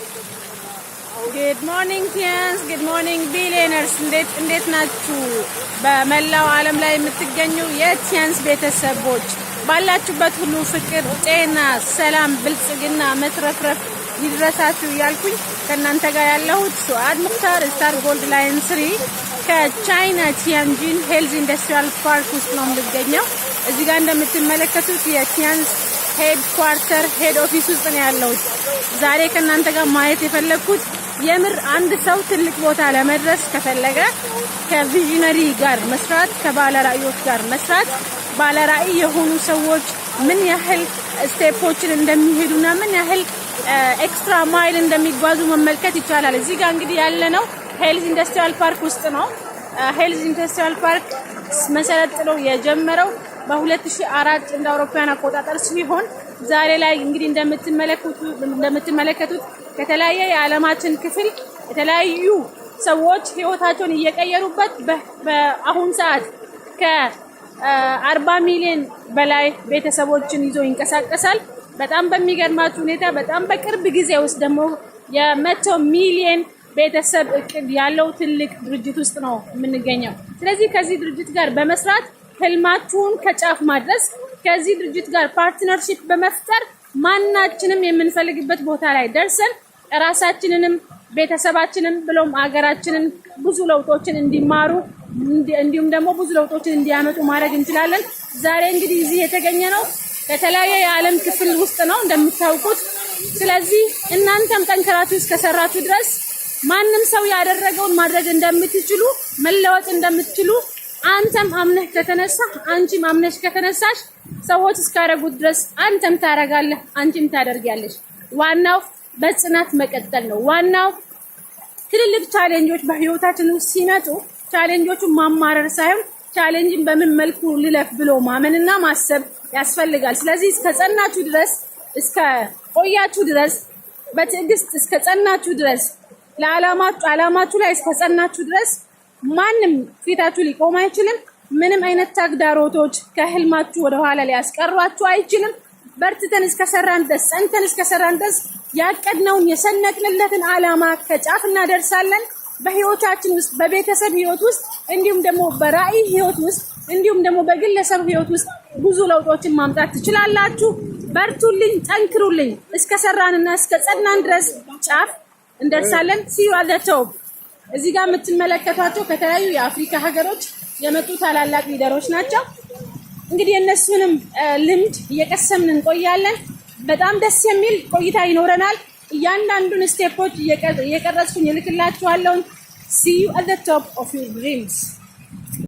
Good morning friends, good morning billionaires. እንዴት ናችሁ? በመላው ዓለም ላይ የምትገኙ የቲያንስ ቤተሰቦች ባላችሁበት ሁሉ ፍቅር፣ ጤና፣ ሰላም፣ ብልጽግና፣ መትረፍረፍ ይድረሳችሁ እያልኩኝ ከእናንተ ጋር ያለሁት ሱአድ ሙክታር ስታር ጎልድ ላይን 3 ከቻይና ቲያንጂን ሄልዝ ኢንዱስትሪያል ፓርክ ውስጥ ነው የምገኘው። እዚህ ጋር እንደምትመለከቱት የቲያንስ ሄድ ኳርተር ሄድ ኦፊስ ውስጥ ነው ያለሁት። ዛሬ ከእናንተ ጋር ማየት የፈለኩት የምር አንድ ሰው ትልቅ ቦታ ለመድረስ ከፈለገ ከቪዥነሪ ጋር መስራት፣ ከባለራዕዮች ጋር መስራት፣ ባለራዕይ የሆኑ ሰዎች ምን ያህል ስቴፖችን እንደሚሄዱና ምን ያህል ኤክስትራ ማይል እንደሚጓዙ መመልከት ይቻላል። እዚህ ጋር እንግዲህ ያለነው ሄልዝ ኢንዱስትሪያል ፓርክ ውስጥ ነው። ሄልዝ ኢንዱስትሪያል ፓርክ መሰረት ጥሎ የጀመረው በ2004 እንደ አውሮፓውያን አቆጣጠር ሲሆን ዛሬ ላይ እንግዲህ እንደምትመለከቱት ከተለያየ የዓለማችን ክፍል የተለያዩ ሰዎች ህይወታቸውን እየቀየሩበት በአሁን ሰዓት ከ40 ሚሊዮን በላይ ቤተሰቦችን ይዞ ይንቀሳቀሳል። በጣም በሚገርማችሁ ሁኔታ በጣም በቅርብ ጊዜ ውስጥ ደግሞ የ100 ሚሊዮን ቤተሰብ እቅድ ያለው ትልቅ ድርጅት ውስጥ ነው የምንገኘው። ስለዚህ ከዚህ ድርጅት ጋር በመስራት ህልማችሁን ከጫፍ ማድረስ፣ ከዚህ ድርጅት ጋር ፓርትነርሺፕ በመፍጠር ማናችንም የምንፈልግበት ቦታ ላይ ደርሰን ራሳችንንም ቤተሰባችንን ብሎም አገራችንን ብዙ ለውጦችን እንዲማሩ እንዲሁም ደግሞ ብዙ ለውጦችን እንዲያመጡ ማድረግ እንችላለን። ዛሬ እንግዲህ እዚህ የተገኘ ነው ከተለያየ የዓለም ክፍል ውስጥ ነው እንደምታውቁት። ስለዚህ እናንተም ጠንክራችሁ እስከሰራችሁ ድረስ ማንም ሰው ያደረገውን ማድረግ እንደምትችሉ መለወጥ እንደምትችሉ አንተም አምነህ ከተነሳ አንቺም አምነሽ ከተነሳሽ ሰዎች እስካደረጉት ድረስ አንተም ታረጋለህ፣ አንቺም ታደርጊያለሽ። ዋናው በጽናት መቀጠል ነው። ዋናው ትልልቅ ቻሌንጆች በህይወታችን ውስጥ ሲመጡ ቻሌንጆቹን ማማረር ሳይሆን ቻሌንጅን በምን መልኩ ልለፍ ብሎ ማመንና ማሰብ ያስፈልጋል። ስለዚህ እስከጸናችሁ ድረስ እስከ ቆያችሁ ድረስ በትዕግስት እስከጸናችሁ ድረስ ለዓላማችሁ ላይ እስከጸናችሁ ድረስ ማንም ፊታችሁ ሊቆም አይችልም። ምንም አይነት ተግዳሮቶች ከህልማችሁ ወደ ኋላ ሊያስቀሯችሁ አይችልም። በርትተን እስከሰራን ድረስ ጸንተን እስከሰራን ድረስ ያቀድነውን የሰነቅንለትን ዓላማ ከጫፍ እናደርሳለን። በህይወታችን ውስጥ በቤተሰብ ህይወት ውስጥ እንዲሁም ደግሞ በራዕይ ህይወት ውስጥ እንዲሁም ደግሞ በግለሰብ ህይወት ውስጥ ብዙ ለውጦችን ማምጣት ትችላላችሁ። በርቱልኝ፣ ጠንክሩልኝ። እስከሰራንና እስከጸናን ድረስ ጫፍ እንደርሳለን። ሲዩ አት ዘ ቶፕ። እዚህ ጋር የምትመለከቷቸው ከተለያዩ የአፍሪካ ሀገሮች የመጡ ታላላቅ ሊደሮች ናቸው። እንግዲህ የእነሱንም ልምድ እየቀሰምን እንቆያለን። በጣም ደስ የሚል ቆይታ ይኖረናል። እያንዳንዱን ስቴፖች እየቀረጽኩኝ እልክላችኋለሁ። See you at the top of your dreams.